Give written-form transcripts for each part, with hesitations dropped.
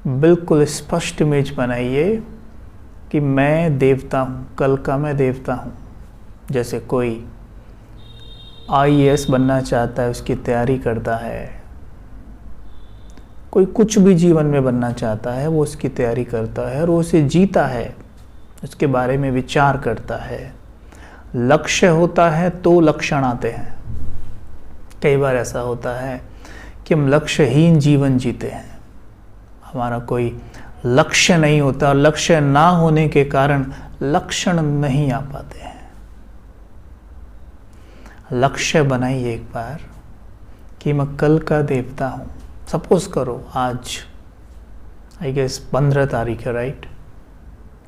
बिल्कुल स्पष्ट इमेज बनाइए कि मैं देवता हूँ, कल का मैं देवता हूँ। जैसे कोई आईएएस बनना चाहता है, उसकी तैयारी करता है, कोई कुछ भी जीवन में बनना चाहता है वो उसकी तैयारी करता है और वो उसे जीता है, उसके बारे में विचार करता है। लक्ष्य होता है तो लक्षण आते हैं। कई बार ऐसा होता है कि हम लक्ष्यहीन जीवन जीते हैं, हमारा कोई लक्ष्य नहीं होता और लक्ष्य ना होने के कारण लक्षण नहीं आ पाते हैं। लक्ष्य बनाइए एक बार कि मैं कल का देवता हूँ। सपोज करो आज आई गेस 15 तारीख है, राइट?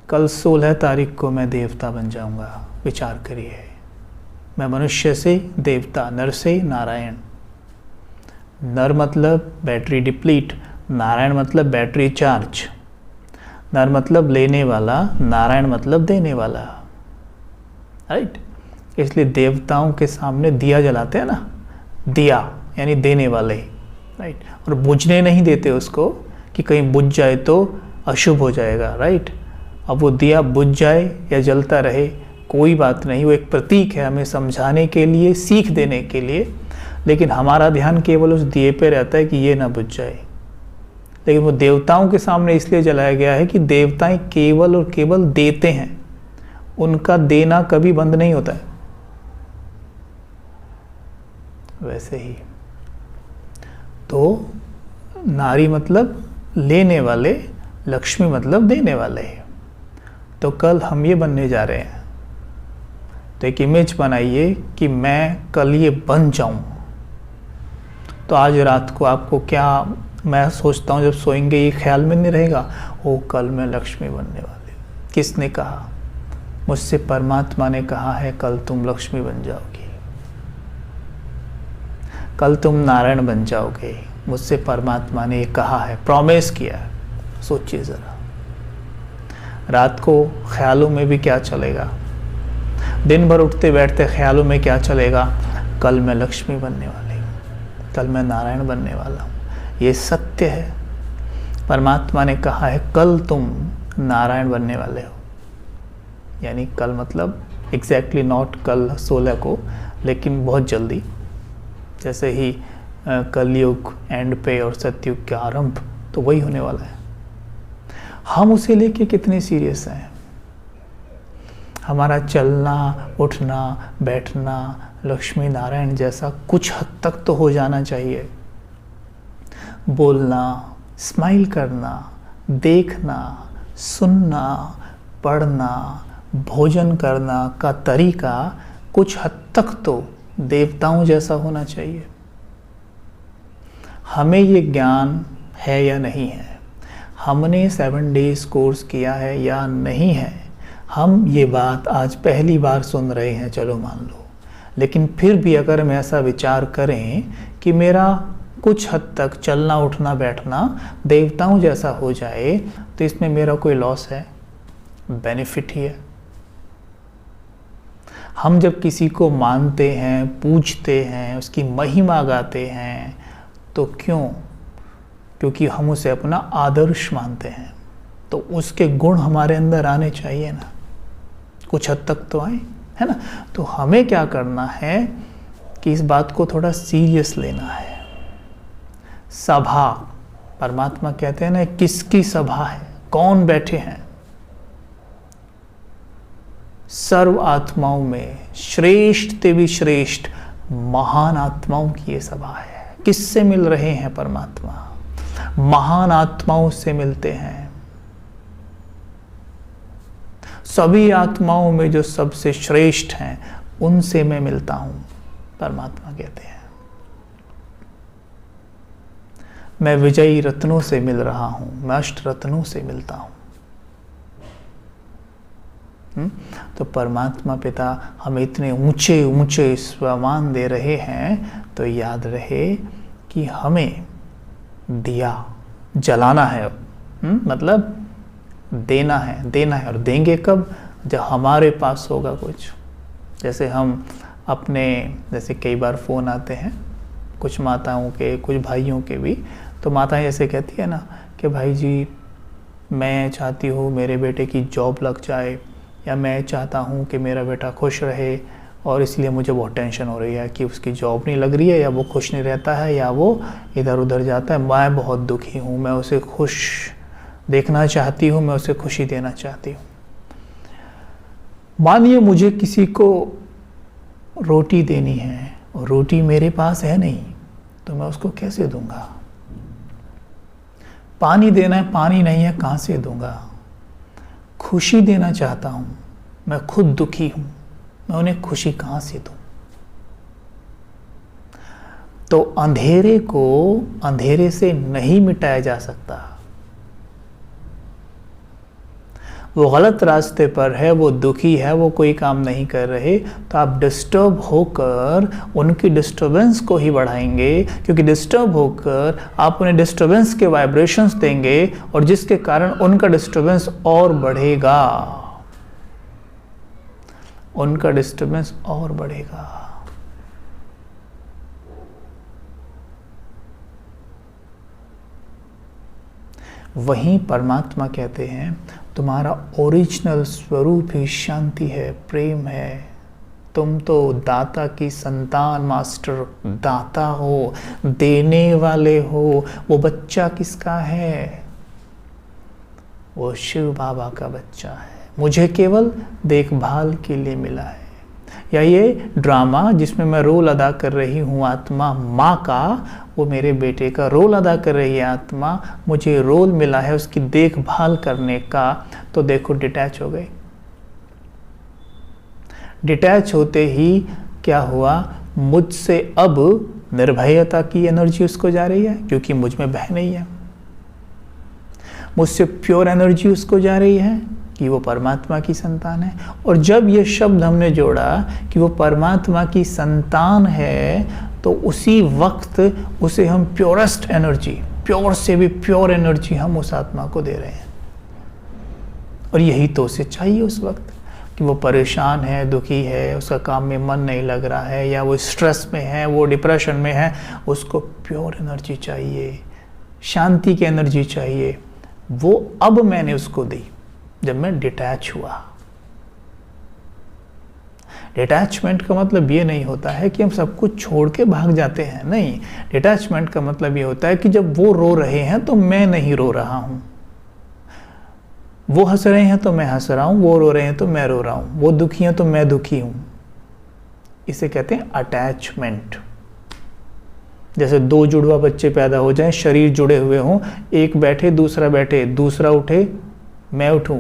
कल 16 तारीख को मैं देवता बन जाऊँगा। विचार करिए, मैं मनुष्य से देवता, नर से नारायण। नर मतलब बैटरी डिप्लीट, नारायण मतलब बैटरी चार्ज। नर मतलब लेने वाला, नारायण मतलब देने वाला, राइट? इसलिए देवताओं के सामने दिया जलाते हैं ना, दिया यानी देने वाले, राइट? और बुझने नहीं देते उसको कि कहीं बुझ जाए तो अशुभ हो जाएगा, राइट? अब वो दिया बुझ जाए या जलता रहे कोई बात नहीं, वो एक प्रतीक है हमें समझाने के लिए, सीख देने के लिए। लेकिन हमारा ध्यान केवल उस दिए पे रहता है कि ये ना बुझ जाए। लेकिन वो देवताओं के सामने इसलिए जलाया गया है कि देवताएं केवल और केवल देते हैं, उनका देना कभी बंद नहीं होता है। वैसे ही तो नारी मतलब लेने वाले, लक्ष्मी मतलब देने वाले। तो कल हम ये बनने जा रहे हैं। तो एक इमेज बनाइए कि मैं कल ये बन जाऊं। तो आज रात को आपको क्या, मैं सोचता हूँ जब सोएंगे ये ख्याल में नहीं रहेगा, ओ कल मैं लक्ष्मी बनने वाली हूँ। किसने कहा? मुझसे परमात्मा ने कहा है कल तुम लक्ष्मी बन जाओगी, कल तुम नारायण बन जाओगे। मुझसे परमात्मा ने ये कहा है, प्रॉमिस किया है। सोचिए ज़रा, रात को ख्यालों में भी क्या चलेगा, दिन भर उठते बैठते ख्यालों में क्या चलेगा? कल मैं लक्ष्मी बनने वाली हूँ, कल मैं नारायण बनने वाला हूँ। ये सत्य है। परमात्मा ने कहा है कल तुम नारायण बनने वाले हो। यानी कल मतलब एग्जैक्टली नॉट कल 16 को, लेकिन बहुत जल्दी। जैसे ही कलयुग एंड पे और सतयुग का आरंभ, तो वही होने वाला है। हम उसे लेके कितने सीरियस हैं? हमारा चलना, उठना, बैठना लक्ष्मी नारायण जैसा कुछ हद तक तो हो जाना चाहिए। बोलना, स्माइल करना, देखना, सुनना, पढ़ना, भोजन करना का तरीका कुछ हद तक तो देवताओं जैसा होना चाहिए। हमें ये ज्ञान है या नहीं है, हमने 7 डेज कोर्स किया है या नहीं है, हम ये बात आज पहली बार सुन रहे हैं, चलो मान लो। लेकिन फिर भी अगर हम ऐसा विचार करें कि मेरा कुछ हद तक चलना, उठना, बैठना देवताओं जैसा हो जाए, तो इसमें मेरा कोई लॉस है? बेनिफिट ही है। हम जब किसी को मानते हैं, पूजते हैं, उसकी महिमा गाते हैं, तो क्यों? क्योंकि हम उसे अपना आदर्श मानते हैं। तो उसके गुण हमारे अंदर आने चाहिए ना, कुछ हद तक तो आए, है ना? तो हमें क्या करना है कि इस बात को थोड़ा सीरियस लेना है। सभा, परमात्मा कहते हैं ना, किसकी सभा है, कौन बैठे हैं? सर्व आत्माओं में श्रेष्ठ ते भी श्रेष्ठ महान आत्माओं की ये सभा है। किससे मिल रहे हैं परमात्मा? महान आत्माओं से मिलते हैं। सभी आत्माओं में जो सबसे श्रेष्ठ हैं उनसे मैं मिलता हूं, परमात्मा कहते हैं। मैं विजयी रत्नों से मिल रहा हूं, मैं अष्ट रत्नों से मिलता हूं। तो परमात्मा पिता हमें इतने ऊंचे ऊंचे स्वमान दे रहे हैं, तो याद रहे कि हमें दिया जलाना है, मतलब देना है। और देंगे कब? जब हमारे पास होगा कुछ। जैसे हम अपने, जैसे कई बार फ़ोन आते हैं कुछ माताओं के, कुछ भाइयों के भी, तो माताएं ऐसे कहती है ना कि भाई जी मैं चाहती हूँ मेरे बेटे की जॉब लग जाए, या मैं चाहता हूँ कि मेरा बेटा खुश रहे और इसलिए मुझे बहुत टेंशन हो रही है कि उसकी जॉब नहीं लग रही है, या वो खुश नहीं रहता है, या वो इधर उधर जाता है। मैं बहुत दुखी हूँ, मैं उसे खुश देखना चाहती हूँ, मैं उसे खुशी देना चाहती हूँ। मानिए मुझे किसी को रोटी देनी है और रोटी मेरे पास है नहीं, तो मैं उसको कैसे दूंगा? पानी देना है, पानी नहीं है, कहाँ से दूंगा? खुशी देना चाहता हूँ, मैं खुद दुखी हूँ, मैं उन्हें खुशी कहाँ से दूँ? तो अंधेरे को अंधेरे से नहीं मिटाया जा सकता। वो गलत रास्ते पर है, वो दुखी है, वो कोई काम नहीं कर रहे, तो आप डिस्टर्ब होकर उनकी डिस्टर्बेंस को ही बढ़ाएंगे, क्योंकि डिस्टर्ब होकर आप उन्हें डिस्टर्बेंस के वाइब्रेशंस देंगे और जिसके कारण उनका डिस्टर्बेंस और बढ़ेगा, उनका डिस्टर्बेंस और बढ़ेगा। वहीं परमात्मा कहते हैं तुम्हारा ओरिजिनल स्वरूप ही शांति है, प्रेम है। तुम तो दाता की संतान मास्टर, दाता हो, देने वाले हो। वो बच्चा किसका है? वो शिव बाबा का बच्चा है। मुझे केवल देखभाल के लिए मिला है। या ये ड्रामा जिसमें मैं रोल अदा कर रही हूँ आत्मा माँ का, वो मेरे बेटे का रोल अदा कर रही है आत्मा, मुझे रोल मिला है उसकी देखभाल करने का। तो देखो डिटैच हो गई। डिटैच होते ही क्या हुआ? मुझसे अब निर्भयता की एनर्जी उसको जा रही है, क्योंकि मुझ में भय नहीं है। मुझसे प्योर एनर्जी उसको जा रही है कि वो परमात्मा की संतान है। और जब ये शब्द हमने जोड़ा कि वो परमात्मा की संतान है, तो उसी वक्त उसे हम प्योरेस्ट एनर्जी, प्योर से भी प्योर एनर्जी हम उस आत्मा को दे रहे हैं। और यही तो उसे चाहिए उस वक्त, कि वो परेशान है, दुखी है, उसका काम में मन नहीं लग रहा है, या वो स्ट्रेस में है, वो डिप्रेशन में है, उसको प्योर एनर्जी चाहिए, शांति की एनर्जी चाहिए। वो अब मैंने उसको दी जब मैं डिटैच हुआ। डिटैचमेंट का मतलब ये नहीं होता है कि हम सब कुछ छोड़ के भाग जाते हैं, नहीं। डिटैचमेंट का मतलब ये होता है कि जब वो रो रहे हैं तो मैं नहीं रो रहा हूँ, वो हंस रहे हैं तो मैं हंस रहा हूँ, वो रो रहे हैं तो मैं रो रहा हूँ, वो दुखी हैं तो मैं दुखी हूँ। इसे कहते हैं अटैचमेंट। जैसे दो जुड़वा बच्चे पैदा हो जाएं, शरीर जुड़े हुए हों, एक बैठे दूसरा बैठे, दूसरा उठे मैं उठूं,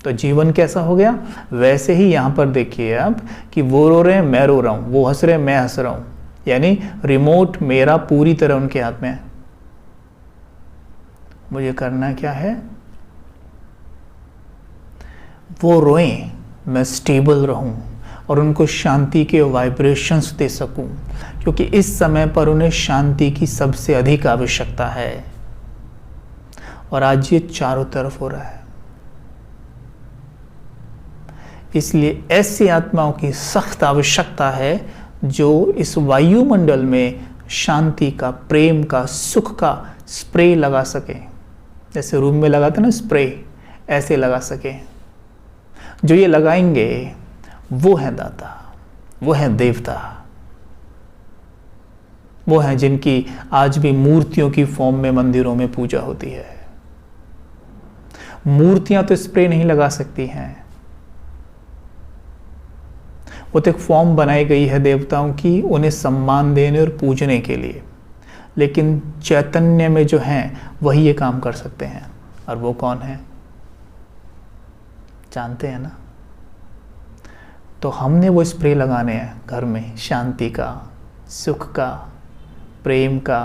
तो जीवन कैसा हो गया? वैसे ही यहाँ पर देखिए आप कि वो रो रहे हैं मैं रो रहा हूँ, वो हंस रहे हैं मैं हंस रहा हूँ, यानी रिमोट मेरा पूरी तरह उनके हाथ में है। मुझे करना क्या है? वो रोएं, मैं स्टेबल रहूं और उनको शांति के वाइब्रेशंस दे सकूं, क्योंकि इस समय पर उन्हें शांति की सबसे अधिक आवश्यकता है। और आज ये चारों तरफ हो रहा है। इसलिए ऐसी आत्माओं की सख्त आवश्यकता है जो इस वायुमंडल में शांति का, प्रेम का, सुख का स्प्रे लगा सके। जैसे रूम में लगाते ना स्प्रे, ऐसे लगा सके। जो ये लगाएंगे वो है दाता, वो है देवता, वो हैं जिनकी आज भी मूर्तियों की फॉर्म में मंदिरों में पूजा होती है। मूर्तियां तो स्प्रे नहीं लगा सकती हैं, वो तो एक फॉर्म बनाई गई है देवताओं की, उन्हें सम्मान देने और पूजने के लिए। लेकिन चैतन्य में जो हैं वही ये काम कर सकते हैं। और वो कौन है? जानते हैं ना? तो हमने वो स्प्रे लगाने हैं घर में, शांति का, सुख का, प्रेम का,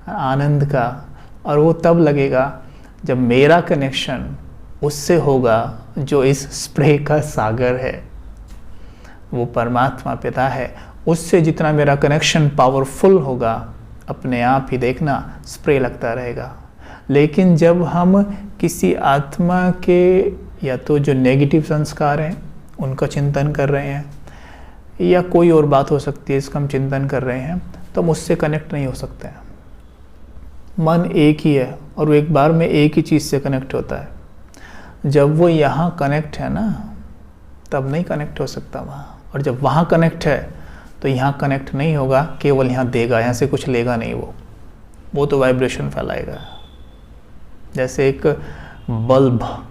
आनंद का। और वो तब लगेगा जब मेरा कनेक्शन उससे होगा जो इस स्प्रे का सागर है, वो परमात्मा पिता है। उससे जितना मेरा कनेक्शन पावरफुल होगा, अपने आप ही देखना स्प्रे लगता रहेगा। लेकिन जब हम किसी आत्मा के या तो जो नेगेटिव संस्कार हैं उनका चिंतन कर रहे हैं, या कोई और बात हो सकती है इसका हम चिंतन कर रहे हैं, तो हम उससे कनेक्ट नहीं हो सकते हैं। मन एक ही है और वो एक बार में एक ही चीज़ से कनेक्ट होता है। जब वो यहाँ कनेक्ट है ना, तब नहीं कनेक्ट हो सकता वहाँ, और जब वहाँ कनेक्ट है तो यहाँ कनेक्ट नहीं होगा, केवल यहाँ देगा, यहाँ से कुछ लेगा नहीं वो तो वाइब्रेशन फैलाएगा। जैसे एक बल्ब,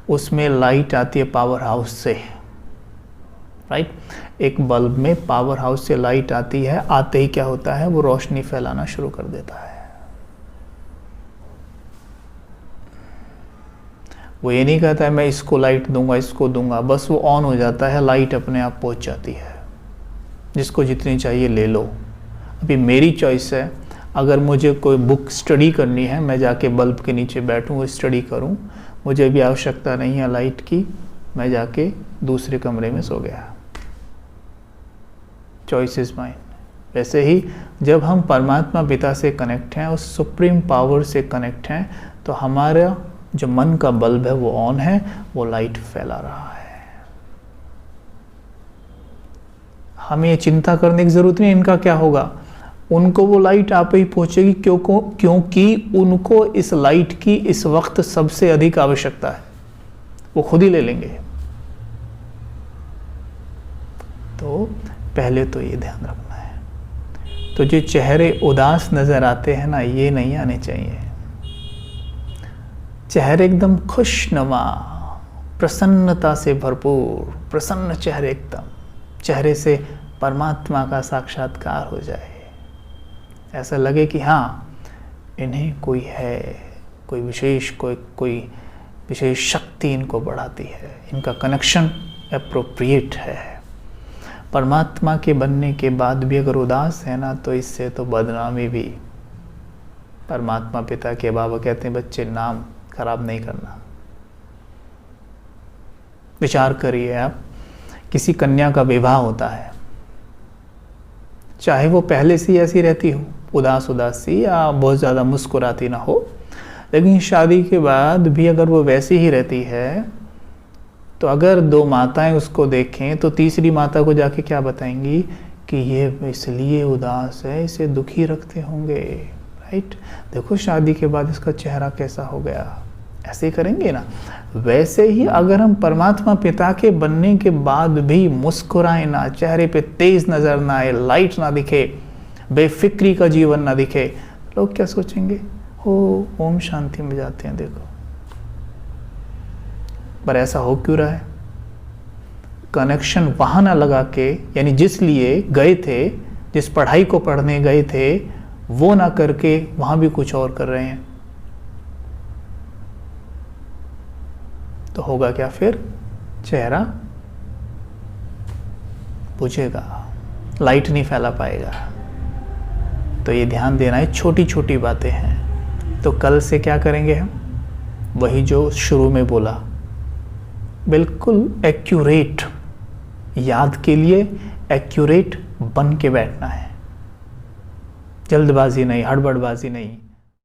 उसमें लाइट आती है पावर हाउस से, राइट। एक बल्ब में पावर हाउस से लाइट आती है, आते ही क्या होता है, वो रोशनी फैलाना शुरू कर देता है। वो ये नहीं कहता है मैं इसको लाइट दूंगा, इसको दूंगा, बस वो ऑन हो जाता है, लाइट अपने आप पहुंच जाती है। जिसको जितनी चाहिए ले लो। अभी मेरी चॉइस है, अगर मुझे कोई बुक स्टडी करनी है, मैं जाके बल्ब के नीचे बैठूँ, स्टडी करूँ, मुझे भी आवश्यकता नहीं है लाइट की, मैं जाके दूसरे कमरे में सो गया। Choice is mine. वैसे ही जब हम परमात्मा पिता से कनेक्ट हैं, उस सुप्रीम पावर से कनेक्ट हैं, तो हमारा जो मन का बल्ब है वो ऑन है, वो लाइट फैला रहा है। हमें ये चिंता करने की जरूरत नहीं इनका क्या होगा, उनको वो लाइट आप ही पहुंचेगी, क्योंकि उनको इस लाइट की इस वक्त सबसे अधिक आवश्यकता है, वो खुद ही ले लेंगे। तो पहले तो ये ध्यान रखना है। तो जो चेहरे उदास नजर आते हैं ना, ये नहीं आने चाहिए। चेहरे एकदम खुशनुमा, प्रसन्नता से भरपूर, प्रसन्न चेहरे, एकदम चेहरे से परमात्मा का साक्षात्कार हो जाए, ऐसा लगे कि हाँ इन्हें कोई है, कोई विशेष शक्ति इनको बढ़ाती है, इनका कनेक्शन एप्रोप्रिएट है। परमात्मा के बनने के बाद भी अगर उदास है ना, तो इससे तो बदनामी भी। परमात्मा पिता के बाबा कहते हैं बच्चे नाम खराब नहीं करना। विचार करिए आप, किसी कन्या का विवाह होता है, चाहे वो पहले से ही ऐसी रहती हो, उदास सी, या बहुत ज़्यादा मुस्कुराती ना हो, लेकिन शादी के बाद भी अगर वो वैसी ही रहती है, तो अगर दो माताएं उसको देखें तो तीसरी माता को जाके क्या बताएंगी कि ये इसलिए उदास है, इसे दुखी रखते होंगे, राइट। देखो शादी के बाद इसका चेहरा कैसा हो गया, ऐसे ही करेंगे ना। वैसे ही अगर हम परमात्मा पिता के बनने के बाद भी मुस्कुराए ना, चेहरे पे तेज नजर ना आए, लाइट ना दिखे, बेफिक्री का जीवन ना दिखे, लोग क्या सोचेंगे, हो ओम शांति में जाते हैं देखो। पर ऐसा हो क्यों रहा है? कनेक्शन वहां ना लगा के, यानी जिस लिए गए थे, जिस पढ़ाई को पढ़ने गए थे, वो ना करके वहां भी कुछ और कर रहे हैं। तो होगा क्या फिर? चेहरा बुझेगा, लाइट नहीं फैला पाएगा। तो ये ध्यान देना है, छोटी छोटी बातें हैं। तो कल से क्या करेंगे हम? वही जो शुरू में बोला, बिल्कुल एक्यूरेट, याद के लिए एक्यूरेट बन के बैठना है। जल्दबाजी नहीं, हड़बड़बाजी नहीं।